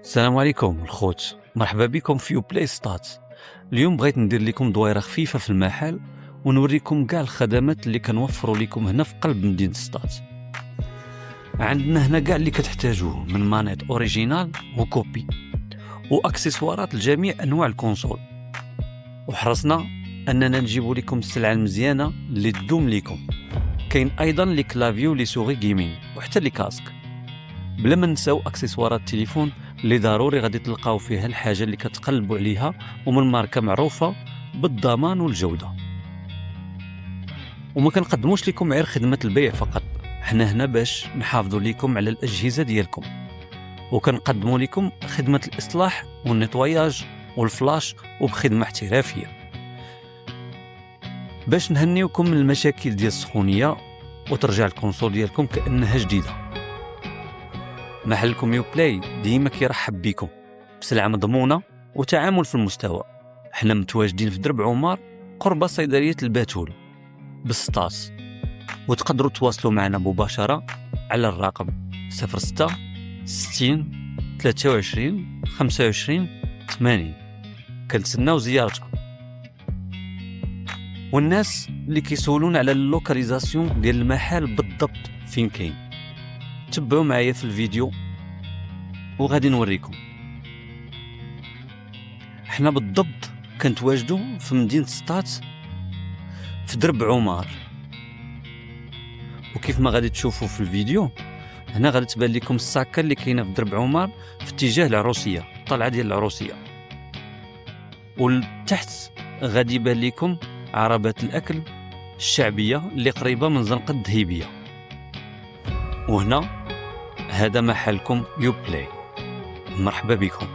السلام عليكم الخوت، مرحبا بكم في بلاي ستات. اليوم بغيت ندير لكم دويره خفيفه في المحل ونوريكم كاع الخدمات اللي كنوفروا لكم هنا في قلب مدينه ستات. عندنا هنا كاع اللي كتحتاجوه من مانيت اوريجينال وكوبي واكسسوارات لجميع انواع الكونسول، وحرصنا اننا نجيب لكم السلعه المزيانه اللي تدوم لكم. كاين ايضا لي كلافيو لي سوغي جيمين وحتى لي كاسك، بلا ما نساو اكسسوارات التليفون اللي ضروري غادي تلقاو فيها الحاجه اللي كتقلبوا عليها ومن ماركه معروفه بالضمان والجوده. وما كنقدموش لكم غير خدمه البيع فقط، حنا هنا باش نحافظوا لكم على الاجهزه ديالكم، وكنقدموا لكم خدمه الاصلاح والنيطواياج والفلاش وبخدمه احترافيه باش نهنيوكم من المشاكل ديال السخونيه وترجع الكونسول ديالكم كانها جديده. محلكم يو بلاي ديما كيرحب بكم بسلعه مضمونه وتعامل في المستوى. حنا متواجدين في درب عمر قرب صيدليه الباتول بالسطاس، وتقدروا تواصلوا معنا مباشره على الرقم 06 60 23 25 80. كنتسناو زيارتكم. والناس اللي كيسولون على اللوكاليزاسيون ديال المحل بالضبط فين كاين، تبعوا معايا في الفيديو وغادي نوريكم. حنا بالضبط كنتواجدوا في مدينه سطات في درب عمر، وكيف ما غادي تشوفوا في الفيديو هنا غادي تبان لكم الساكه اللي كاينه في درب عمر في اتجاه العروسيه، الطلعه ديال العروسيه، والتحت غادي يبان لكم عربات الاكل الشعبيه اللي قريبه من زنقه الدهيبيه. وهنا هذا محلكم يو بلاي، مرحبا بكم.